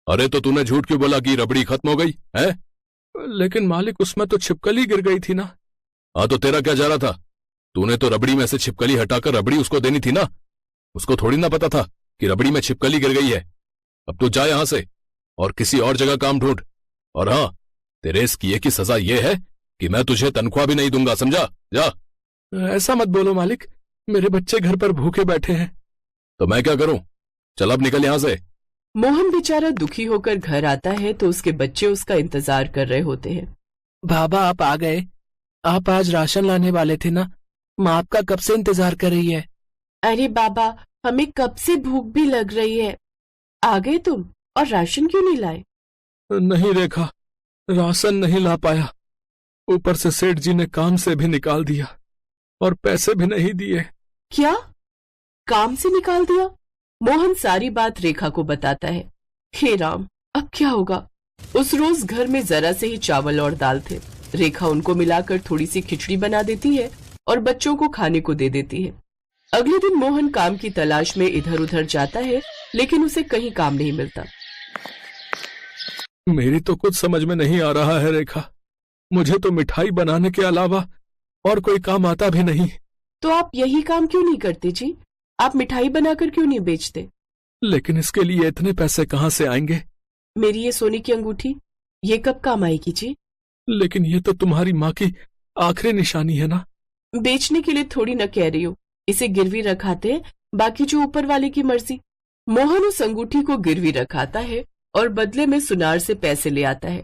अरे तो तूने झूठ क्यों बोला कि रबड़ी खत्म हो गई है? लेकिन मालिक उसमें तो छिपकली गिर गई थी ना। हाँ तो तेरा क्या जा रहा था? तूने तो रबड़ी में से छिपकली हटाकर रबड़ी उसको देनी थी ना। उसको थोड़ी ना पता था कि रबड़ी में छिपकली गिर गई है। अब तू जा यहां से और किसी और जगह काम ढूंढ। और हाँ, तेरे इस किए की सजा यह है कि मैं तुझे तनख्वाह भी नहीं दूंगा, समझा? जा। ऐसा मत बोलो मालिक, मेरे बच्चे घर पर भूखे बैठे हैं। तो मैं क्या करूं? चल अब निकल यहां से। मोहन बेचारा दुखी होकर घर आता है तो उसके बच्चे उसका इंतजार कर रहे होते हैं। बाबा आप आ गए। आप आज राशन लाने वाले थे ना, माँ आपका कब से इंतजार कर रही है। अरे बाबा, हमें कब से भूख भी लग रही है। आ गए तुम, और राशन क्यों नहीं लाए? नहीं रेखा, राशन नहीं ला पाया। ऊपर से सेठ जी ने काम से भी निकाल दिया और पैसे भी नहीं दिए। क्या? काम से निकाल दिया? मोहन सारी बात रेखा को बताता है। हे राम, अब क्या होगा? उस रोज घर में जरा से ही चावल और दाल थे। रेखा उनको मिलाकर थोड़ी सी खिचड़ी बना देती है और बच्चों को खाने को दे देती है। अगले दिन मोहन काम की तलाश में इधर उधर जाता है, लेकिन उसे कहीं काम नहीं मिलता। मेरी तो कुछ समझ में नहीं आ रहा है रेखा। मुझे तो मिठाई बनाने के अलावा और कोई काम आता भी नहीं। तो आप यही काम क्यों नहीं करते जी? आप मिठाई बनाकर क्यों नहीं बेचते? लेकिन इसके लिए इतने पैसे कहाँ से आएंगे? मेरी ये सोने की अंगूठी, ये कब काम आएगी जी? लेकिन ये तो तुम्हारी माँ की आखिरी निशानी है ना। बेचने के लिए थोड़ी न कह रही हो, इसे गिरवी रखाते हैं, बाकी जो ऊपर वाले की मर्जी। मोहन उस अंगूठी को गिरवी रखाता है और बदले में सुनार से पैसे ले आता है।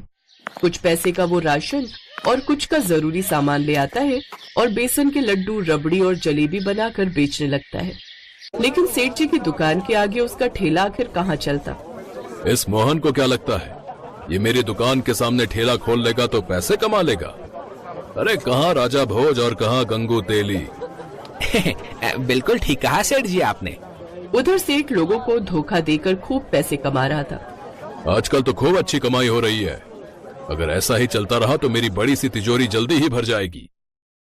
कुछ पैसे का वो राशन और कुछ का जरूरी सामान ले आता है और बेसन के लड्डू, रबड़ी और जलेबी बनाकर बेचने लगता है। लेकिन सेठ जी की दुकान के आगे उसका ठेला आखिर कहाँ चलता? इस मोहन को क्या लगता है ये मेरी दुकान के सामने ठेला खोल लेगा तो पैसे कमा लेगा? अरे कहाँ राजा भोज और कहाँ गंगू तेली। बिल्कुल ठीक कहा सेठ जी आपने। उधर सेठ लोगों को धोखा देकर खूब पैसे कमा रहा था। आजकल तो खूब अच्छी कमाई हो रही है। अगर ऐसा ही चलता रहा तो मेरी बड़ी सी तिजोरी जल्दी ही भर जाएगी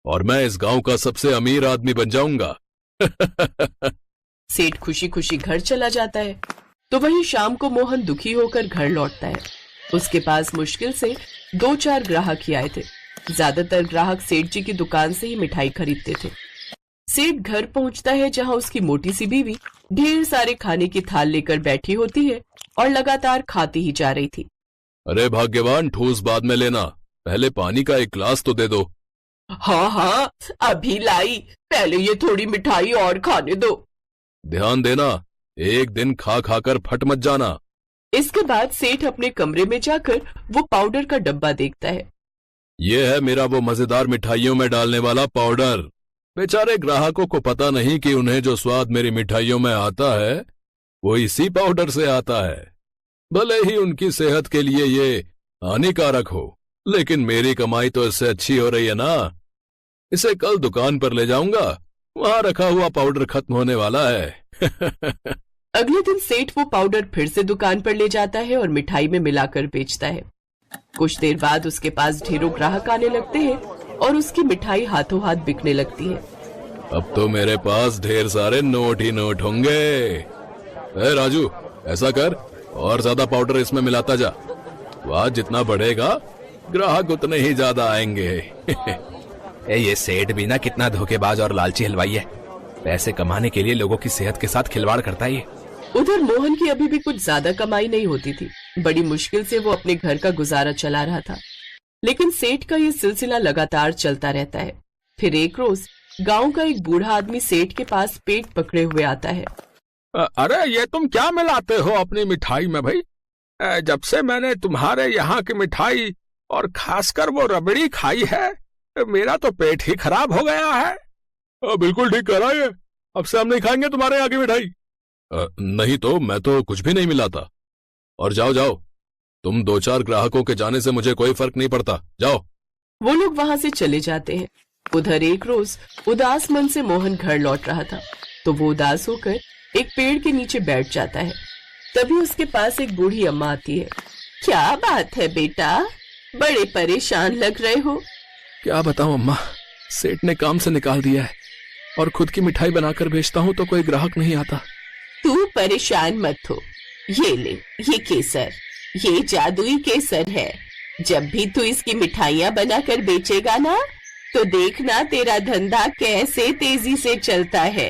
और मैं इस गांव का सबसे अमीर आदमी बन जाऊंगा। सेठ खुशी खुशी घर चला जाता है। तो वहीं शाम को मोहन दुखी होकर घर लौटता है। उसके पास मुश्किल से 2-4 ग्राहक ही आए थे। ज्यादातर ग्राहक सेठ जी की दुकान से ही मिठाई खरीदते थे। सेठ घर पहुंचता है जहां उसकी मोटी सी बीवी ढेर सारे खाने की थाल लेकर बैठी होती है और लगातार खाती ही जा रही थी। अरे भाग्यवान, ठूस बाद में लेना, पहले पानी का एक गिलास तो दे दो। हाँ हाँ, अभी लाई, पहले ये थोड़ी मिठाई और खाने दो। ध्यान देना, एक दिन खा खाकर फट मत जाना। इसके बाद सेठ अपने कमरे में जाकर वो पाउडर का डब्बा देखता है। ये है मेरा वो मजेदार मिठाइयों में डालने वाला पाउडर। बेचारे ग्राहकों को पता नहीं कि उन्हें जो स्वाद मेरी मिठाइयों में आता है वो इसी पाउडर से आता है। भले ही उनकी सेहत के लिए ये हानिकारक हो, लेकिन मेरी कमाई तो इससे अच्छी हो रही है ना। इसे कल दुकान पर ले जाऊंगा, वहां रखा हुआ पाउडर खत्म होने वाला है। अगले दिन सेठ वो पाउडर फिर से दुकान पर ले जाता है और मिठाई में मिलाकर बेचता है। कुछ देर बाद उसके पास ढेरों ग्राहक आने लगते हैं और उसकी मिठाई हाथों हाथ बिकने लगती है। अब तो मेरे पास ढेर सारे नोट ही नोट होंगे। ए राजू, ऐसा कर और ज्यादा पाउडर इसमें मिलाता जा। स्वाद जितना बढ़ेगा ग्राहक उतने ही ज्यादा आएंगे। ये सेठ भी ना कितना धोखेबाज और लालची हलवाई है। पैसे कमाने के लिए लोगों की सेहत के साथ खिलवाड़ करता है ये। उधर मोहन की अभी भी कुछ ज्यादा कमाई नहीं होती थी। बड़ी मुश्किल से वो अपने घर का गुजारा चला रहा था। लेकिन सेठ का ये सिलसिला लगातार चलता रहता है। फिर एक रोज गांव का एक बूढ़ा आदमी सेठ के पास पेट पकड़े हुए आता है। अरे ये तुम क्या मिलाते हो अपनी मिठाई में भाई? जब से मैंने तुम्हारे यहाँ की मिठाई और खासकर वो रबड़ी खाई है, मेरा तो पेट ही खराब हो गया है। बिल्कुल ठीक कह रहा है। अब से हम नहीं खाएंगे तुम्हारे यहाँ की मिठाई। नहीं तो मैं तो कुछ भी नहीं मिलाता। और जाओ जाओ, तुम 2-4 ग्राहकों के जाने से मुझे कोई फर्क नहीं पड़ता, जाओ। वो लोग वहां से चले जाते हैं। उधर एक रोज उदास मन से मोहन घर लौट रहा था, तो वो उदास होकर एक पेड़ के नीचे बैठ जाता है। तभी उसके पास एक बूढ़ी अम्मा आती है। क्या बात है बेटा, बड़े परेशान लग रहे हो? क्या बताऊं अम्मा, सेठ ने काम से निकाल दिया है और खुद की मिठाई बनाकर बेचता हूँ तो कोई ग्राहक नहीं आता। तू परेशान मत हो, ये ले, ये केसर, ये जादुई केसर है। जब भी तू इसकी मिठाइयाँ बनाकर बेचेगा ना, तो देखना तेरा धंधा कैसे तेजी से चलता है।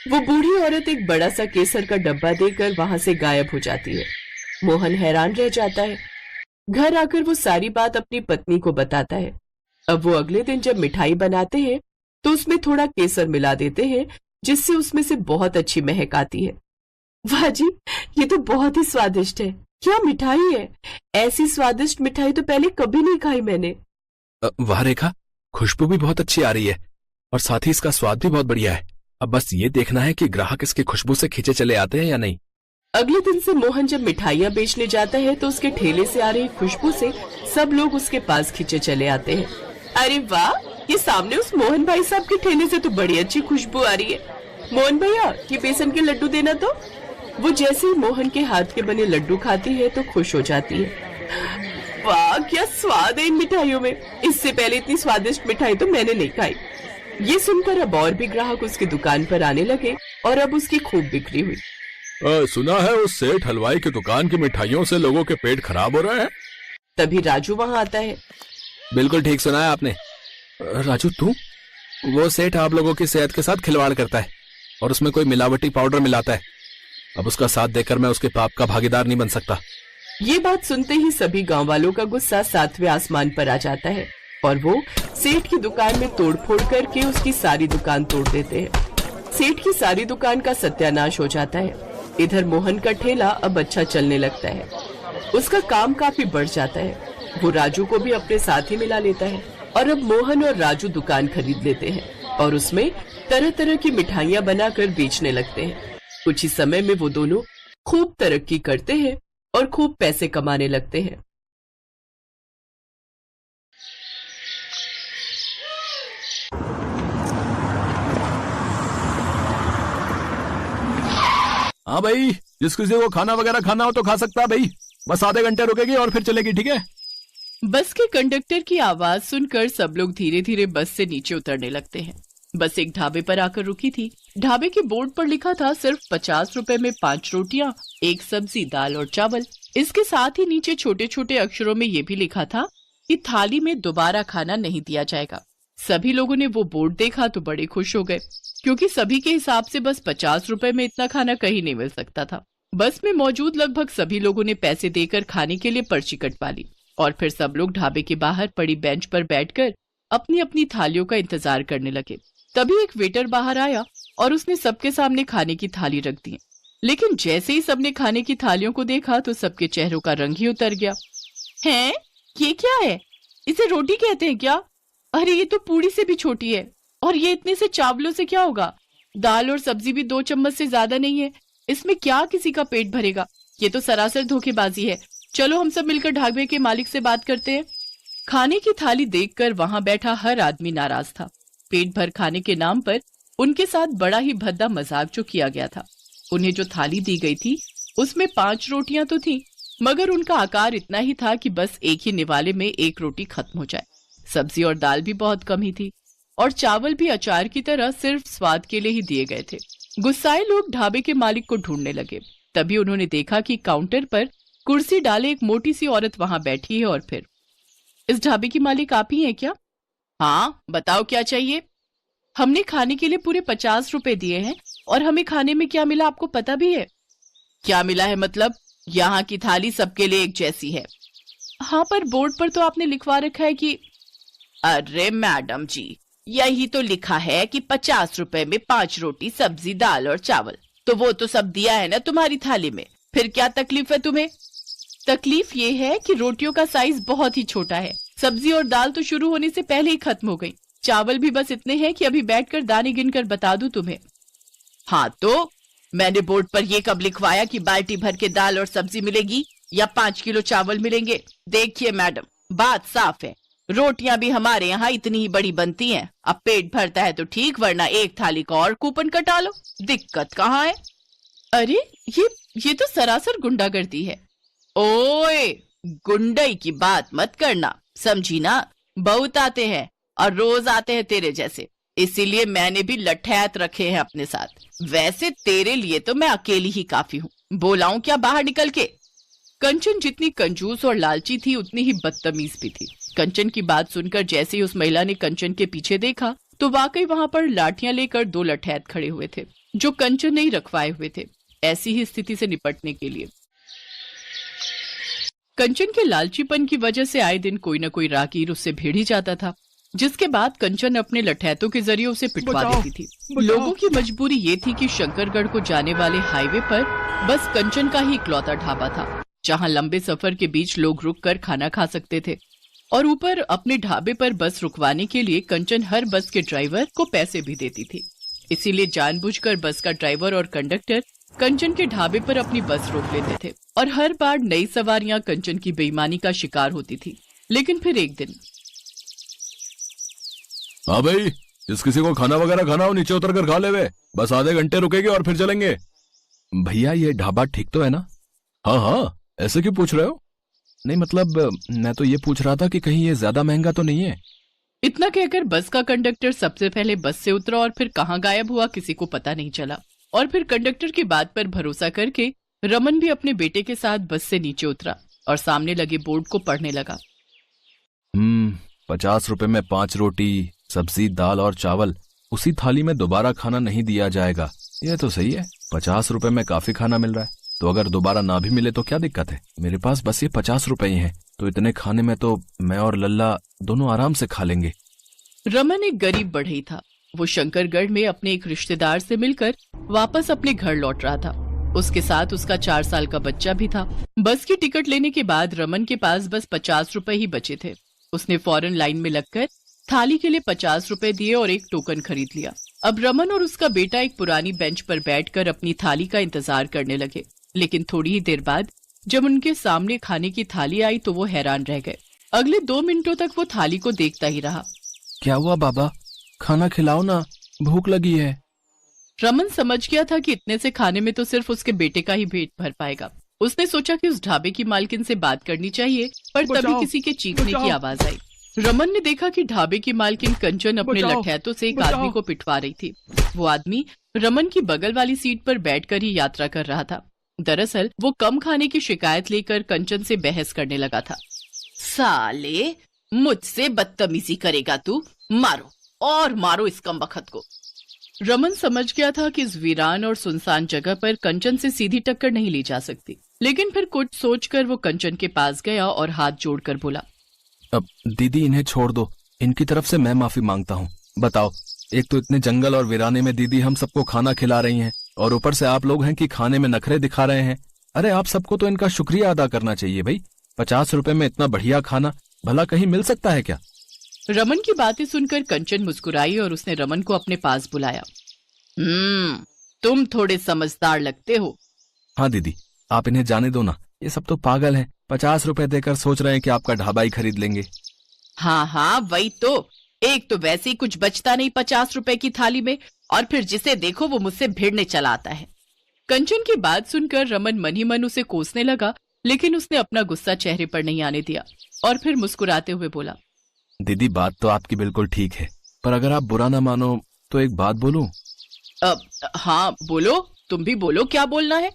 वो बूढ़ी औरत एक बड़ा सा केसर का डब्बा देकर वहां से गायब हो जाती है। मोहन हैरान रह जाता है। घर आकर वो सारी बात अपनी पत्नी को बताता है। अब वो अगले दिन जब मिठाई बनाते हैं तो उसमें थोड़ा केसर मिला देते हैं, जिससे उसमें से बहुत अच्छी महक आती है। वाह जी, ये तो बहुत ही स्वादिष्ट है। क्या मिठाई है! ऐसी स्वादिष्ट मिठाई तो पहले कभी नहीं खाई मैंने। वाह रेखा, खुशबू भी बहुत अच्छी आ रही है और साथ ही इसका स्वाद भी बहुत बढ़िया है। अब बस ये देखना है कि ग्राहक इसकी खुशबू से खींचे चले आते हैं या नहीं। अगले दिन से मोहन जब मिठाइयाँ बेचने जाता है तो उसके ठेले से आ रही खुशबू से सब लोग उसके पास खींचे चले आते हैं। अरे वाह, ये सामने उस मोहन भाई साहब के ठेले से तो बड़ी अच्छी खुशबू आ रही है। मोहन भैया, ये बेसन के लड्डू देना तो। वो जैसे ही मोहन के हाथ के बने लड्डू खाती है तो खुश हो जाती है। वाह, क्या स्वाद है इन मिठाइयों में! इससे पहले इतनी स्वादिष्ट मिठाई तो मैंने नहीं खाई। ये सुनकर अब और भी ग्राहक उसकी दुकान पर आने लगे और अब उसकी खूब बिक्री हुई। सुना है उस सेठ हलवाई की दुकान की मिठाइयों से लोगों के पेट खराब हो रहे हैं। तभी राजू वहां आता है। बिल्कुल ठीक सुना है आपने। राजू, तू? वो सेठ आप लोगों की सेहत के साथ खिलवाड़ करता है और उसमें कोई मिलावटी पाउडर मिलाता है। अब उसका साथ देकर मैं उसके पाप का भागीदार नहीं बन सकता। ये बात सुनते ही सभी गांव वालों का गुस्सा 7वें आसमान पर आ जाता है और वो सेठ की दुकान में तोड़फोड़ करके उसकी सारी दुकान तोड़ देते हैं। सेठ की सारी दुकान का सत्यानाश हो जाता है। इधर मोहन का ठेला अब अच्छा चलने लगता है। उसका काम काफी बढ़ जाता है। वो राजू को भी अपने साथ ही मिला लेता है और अब मोहन और राजू दुकान खरीद लेते हैं और उसमें तरह तरह की मिठाइयाँ बनाकर बेचने लगते हैं। कुछ ही समय में वो दोनों खूब तरक्की करते हैं और खूब पैसे कमाने लगते हैं। हाँ भाई, जिस किसी को खाना वगैरह खाना हो तो खा सकता है भाई। बस आधे घंटे रुकेगी और फिर चलेगी, ठीक है? बस के कंडक्टर की आवाज सुनकर सब लोग धीरे धीरे बस से नीचे उतरने लगते हैं। बस एक ढाबे पर आकर रुकी थी। ढाबे के बोर्ड पर लिखा था सिर्फ 50 रुपए में 5 रोटियां, 1 सब्जी, दाल और चावल। इसके साथ ही नीचे छोटे छोटे अक्षरों में ये भी लिखा था कि थाली में दोबारा खाना नहीं दिया जाएगा। सभी लोगों ने वो बोर्ड देखा तो बड़े खुश हो गए, क्योंकि सभी के हिसाब से बस 50 रुपए में इतना खाना कहीं नहीं मिल सकता था। बस में मौजूद लगभग सभी लोगों ने पैसे देकर खाने के लिए पर्ची कटवा ली और फिर सब लोग ढाबे के बाहर पड़ी बेंच पर बैठकर अपनी अपनी थालियों का इंतजार करने लगे। तभी एक वेटर बाहर आया और उसने सबके सामने खाने की थाली रख दी। लेकिन जैसे ही सबने खाने की थालियों को देखा तो सबके चेहरों का रंग ही उतर गया। हैं? ये क्या है? इसे रोटी कहते हैं क्या? अरे ये तो पूड़ी से भी छोटी है। और ये इतने से चावलों से क्या होगा? दाल और सब्जी भी 2 चम्मच से ज्यादा नहीं है। इसमें क्या किसी का पेट भरेगा? ये तो सरासर धोखेबाजी है। चलो हम सब मिलकर ढाबे के मालिक से बात करते हैं। खाने की थाली देखकर वहां बैठा हर आदमी नाराज था। पेट भर खाने के नाम पर उनके साथ बड़ा ही भद्दा मजाक जो किया गया था। उन्हें जो थाली दी गई थी उसमें 5 रोटियां तो थी, मगर उनका आकार इतना ही था कि बस एक ही निवाले में 1 रोटी खत्म हो जाए। सब्जी और दाल भी बहुत कम ही थी और चावल भी अचार की तरह सिर्फ स्वाद के लिए ही दिए गए थे। गुस्साए लोग ढाबे के मालिक को ढूंढने लगे। तभी उन्होंने देखा कि काउंटर पर कुर्सी डाले एक मोटी सी औरत वहां बैठी है और फिर, इस ढाबे की मालिक आप ही हैं क्या? हाँ, बताओ क्या चाहिए? हमने खाने के लिए पूरे 50 रुपए दिए हैं और हमें खाने में क्या मिला आपको पता भी है? क्या मिला है मतलब? यहाँ की थाली सबके लिए एक जैसी है। हाँ, पर बोर्ड पर तो आपने लिखवा रखा है कि। अरे मैडम जी, यही तो लिखा है कि 50 रुपए में 5 रोटी, सब्जी, दाल और चावल। तो वो तो सब दिया है ना तुम्हारी थाली में, फिर क्या तकलीफ है तुम्हें? तकलीफ ये है कि रोटियों का साइज बहुत ही छोटा है। सब्जी और दाल तो शुरू होने से पहले ही खत्म हो गई। चावल भी बस इतने हैं कि अभी बैठकर दाने गिनकर बता दूं तुम्हें। हाँ, तो मैंने बोर्ड पर ये कब लिखवाया कि बाल्टी भर के दाल और सब्जी मिलेगी या 5 किलो चावल मिलेंगे? देखिए मैडम, बात साफ है। रोटियां भी हमारे यहाँ इतनी ही बड़ी बनती हैं। अब पेट भरता है तो ठीक, वरना एक थाली का और कूपन कटा लो। दिक्कत कहाँ है? अरे ये तो सरासर गुंडागर्दी है। ओए, गुंडई की बात मत करना, समझी ना? बहुत आते हैं और रोज आते हैं तेरे जैसे, इसीलिए मैंने भी लठैत रखे हैं अपने साथ। वैसे तेरे लिए तो मैं अकेली ही काफी हूँ। बोलाऊं क्या बाहर निकल के? कंचन जितनी कंजूस और लालची थी उतनी ही बदतमीज भी थी। कंचन की बात सुनकर जैसे ही उस महिला ने कंचन के पीछे देखा तो वाकई वहां पर लाठियां लेकर 2 लठैत खड़े हुए थे जो कंचन ने ही रखवाए हुए थे ऐसी ही स्थिति से निपटने के लिए। कंचन के लालचीपन की वजह से आए दिन कोई न कोई राहगीर उससे भिड़ ही जाता था, जिसके बाद कंचन अपने लठैतों के जरिए उसे पिटवा देती थी। लोगों की मजबूरी ये थी कि शंकरगढ़ को जाने वाले हाईवे पर बस कंचन का ही इकलौता ढाबा था जहां लंबे सफर के बीच लोग रुककर खाना खा सकते थे। और ऊपर अपने ढाबे पर बस रुकवाने के लिए कंचन हर बस के ड्राइवर को पैसे भी देती थी। इसीलिए जानबूझकर बस का ड्राइवर और कंडक्टर कंचन के ढाबे पर अपनी बस रोक लेते थे और हर बार नई सवारियां कंचन की बेईमानी का शिकार होती थी। लेकिन फिर एक दिन, हाँ भाई, जिस किसी को खाना वगैरह खाना हो नीचे उतर कर खा ले वे, बस आधे घंटे रुकेगी और फिर चलेंगे। भैया ये ढाबा ठीक तो है ना? हाँ हाँ, ऐसे क्यों पूछ रहे हो? नहीं मतलब मैं तो ये पूछ रहा था कि कहीं ये ज्यादा महंगा तो नहीं है। इतना कहकर बस का कंडक्टर सबसे पहले बस से उतरा और फिर कहाँ गायब हुआ किसी को पता नहीं चला। और फिर कंडक्टर की बात पर भरोसा करके रमन भी अपने बेटे के साथ बस से नीचे उतरा और सामने लगे बोर्ड को पढ़ने लगा। 50 रुपए में 5 रोटी, सब्जी, दाल और चावल। उसी थाली में दोबारा खाना नहीं दिया जाएगा। यह तो सही है, 50 रुपए में काफी खाना मिल रहा है। तो अगर दोबारा ना भी मिले तो क्या दिक्कत है? मेरे पास बस ये 50 रुपए ही हैं, तो इतने खाने में तो मैं और लल्ला दोनों आराम से खा लेंगे। रमन एक गरीब बढ़ई था। वो शंकरगढ़ में अपने एक रिश्तेदार से मिलकर वापस अपने घर लौट रहा था। उसके साथ उसका 4 साल का बच्चा भी था। बस की टिकट लेने के बाद रमन के पास बस 50 रुपए ही बचे थे। उसने फौरन लाइन में लगकर थाली के लिए 50 रुपए दिए और एक टोकन खरीद लिया। अब रमन और उसका बेटा एक पुरानी बेंच पर बैठकर अपनी थाली का इंतजार करने लगे। लेकिन थोड़ी ही देर बाद जब उनके सामने खाने की थाली आई तो वो हैरान रह गए। अगले 2 मिनटों तक वो थाली को देखता ही रहा। क्या हुआ बाबा, खाना खिलाओ ना, भूख लगी है। रमन समझ गया था कि इतने से खाने में तो सिर्फ उसके बेटे का ही पेट भर पाएगा। उसने सोचा कि उस ढाबे की मालकिन से बात करनी चाहिए, पर तभी किसी के चीखने की आवाज आई। रमन ने देखा कि ढाबे की मालकिन कंचन अपने लठैतों से एक आदमी को पिटवा रही थी। वो आदमी रमन की बगल वाली सीट पर बैठकर ही यात्रा कर रहा था। दरअसल वो कम खाने की शिकायत लेकर कंचन से बहस करने लगा था। साले, मुझसे बदतमीजी करेगा तू? मारो और मारो इस कमबख्त को। रमन समझ गया था कि इस वीरान और सुनसान जगह पर कंचन से सीधी टक्कर नहीं ली जा सकती। लेकिन फिर कुछ सोचकर वो कंचन के पास गया और हाथ जोड़कर बोला, अब दीदी इन्हें छोड़ दो, इनकी तरफ से मैं माफी मांगता हूँ। बताओ, एक तो इतने जंगल और वीराने में दीदी हम सबको खाना खिला रही हैं और ऊपर से आप लोग हैं कि खाने में नखरे दिखा रहे हैं। अरे आप सबको तो इनका शुक्रिया अदा करना चाहिए भाई। 50 रुपए में इतना बढ़िया खाना भला कहीं मिल सकता है क्या? रमन की बातें सुनकर कंचन मुस्कुराई और उसने रमन को अपने पास बुलाया। तुम थोड़े समझदार लगते हो। हाँ दीदी, आप इन्हें जाने दो ना, ये सब तो पागल हैं। 50 रुपए देकर सोच रहे हैं कि आपका ढाबा ही खरीद लेंगे। हाँ वही तो। एक तो वैसे ही कुछ बचता नहीं 50 रुपए की थाली में, और फिर जिसे देखो वो मुझसे भिड़ने चला आता है। कंचन की बात सुनकर रमन मन ही मन उसे कोसने लगा, लेकिन उसने अपना गुस्सा चेहरे पर नहीं आने दिया और फिर मुस्कुराते हुए बोला, दीदी बात तो आपकी बिल्कुल ठीक है, पर अगर आप बुरा ना मानो तो एक बात बोलूं? हाँ बोलो, तुम भी बोलो, क्या बोलना है?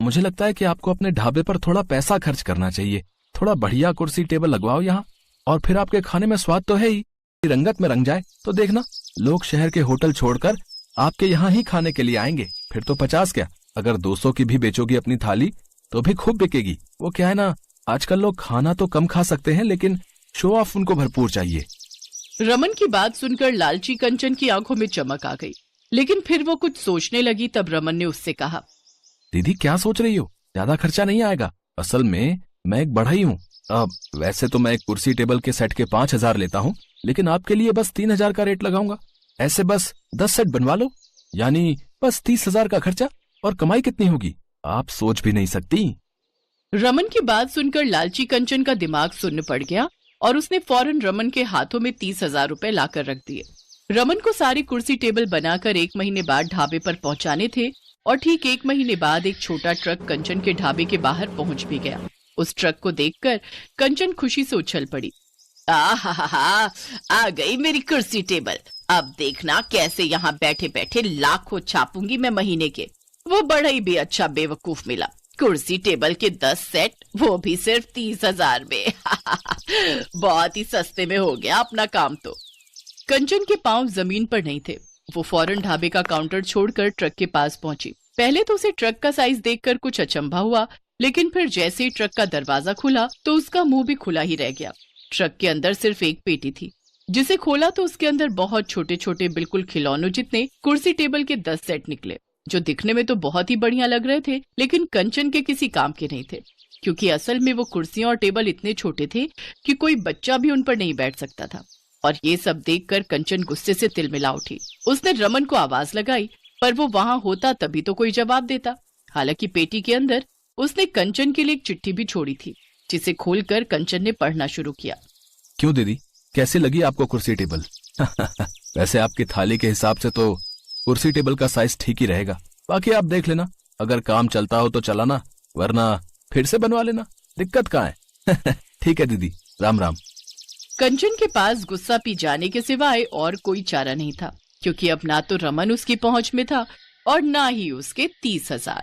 मुझे लगता है कि आपको अपने ढाबे पर थोड़ा पैसा खर्च करना चाहिए। थोड़ा बढ़िया कुर्सी टेबल लगवाओ यहाँ, और फिर आपके खाने में स्वाद तो है ही, रंगत में रंग जाए तो देखना लोग शहर के होटल छोड़कर आपके यहाँ ही खाने के लिए आएंगे। फिर तो 50 क्या, अगर 200 की भी बेचोगी अपनी थाली तो भी खूब बिकेगी। वो क्या है ना, आजकल लोग खाना तो कम खा सकते हैं लेकिन शो ऑफ उनको भरपूर चाहिए। रमन की बात सुनकर लालची कंचन की आंखों में चमक आ गई, लेकिन फिर वो कुछ सोचने लगी। तब रमन ने उससे कहा, दीदी क्या सोच रही हो, ज्यादा खर्चा नहीं आएगा। असल में मैं एक बढ़ई हूँ। वैसे तो मैं एक कुर्सी टेबल के सेट के 5000 लेता हूँ, लेकिन आपके लिए बस 3000 का रेट लगाऊंगा। ऐसे बस 10 सेट बनवा लो, यानी बस 30,000 का खर्चा, और कमाई कितनी होगी आप सोच भी नहीं सकती। रमन की बात सुनकर लालची कंचन का दिमाग सुन्न पड़ गया और उसने फौरन रमन के हाथों में 30,000 रुपए लाकर रख दिए। रमन को सारी कुर्सी टेबल बनाकर 1 महीने बाद ढाबे पर पहुंचाने थे, और ठीक 1 महीने बाद एक छोटा ट्रक कंचन के ढाबे के बाहर पहुंच भी गया। उस ट्रक को देखकर कंचन खुशी से उछल पड़ी। आ गई मेरी कुर्सी टेबल। अब देखना कैसे यहाँ बैठे बैठे लाखों छापूंगी मैं महीने के। वो बड़ा ही भी अच्छा बेवकूफ मिला। कुर्सी टेबल के 10 सेट, वो भी सिर्फ 30,000 में। बहुत ही सस्ते में हो गया अपना काम तो। कंचन के पांव जमीन पर नहीं थे। वो फौरन ढाबे का काउंटर छोड़कर ट्रक के पास पहुंची। पहले तो उसे ट्रक का साइज देखकर कुछ अचंभा हुआ, लेकिन फिर जैसे ही ट्रक का दरवाजा खुला तो उसका मुंह भी खुला ही रह गया। ट्रक के अंदर सिर्फ एक पेटी थी, जिसे खोला तो उसके अंदर बहुत छोटे छोटे बिल्कुल खिलौनों जितने कुर्सी टेबल के 10 सेट निकले, जो दिखने में तो बहुत ही बढ़िया लग रहे थे, लेकिन कंचन के किसी काम के नहीं थे, क्योंकि असल में वो कुर्सियां और टेबल इतने छोटे थे कि कोई बच्चा भी उन पर नहीं बैठ सकता था। और ये सब देखकर कंचन गुस्से से तिलमिला उठी। उसने रमन को आवाज लगाई, पर वो वहां होता तभी तो कोई जवाब देता। हालांकि पेटी के अंदर उसने कंचन के लिए एक चिट्ठी भी छोड़ी थी, जिसे खोलकर कंचन ने पढ़ना शुरू किया। क्यों दीदी, कैसे लगी आपको कुर्सी टेबल? वैसे आपकी थाली के हिसाब से तो कुर्सी टेबल का साइज ठीक ही रहेगा। बाकी आप देख लेना, अगर काम चलता हो तो चलाना, वरना फिर से बनवा लेना, दिक्कत कहाँ है? ठीक है दीदी, राम राम। कंचन के पास गुस्सा पी जाने के सिवाय और कोई चारा नहीं था, क्योंकि अब ना तो रमन उसकी पहुंच में था और ना ही उसके 30,000।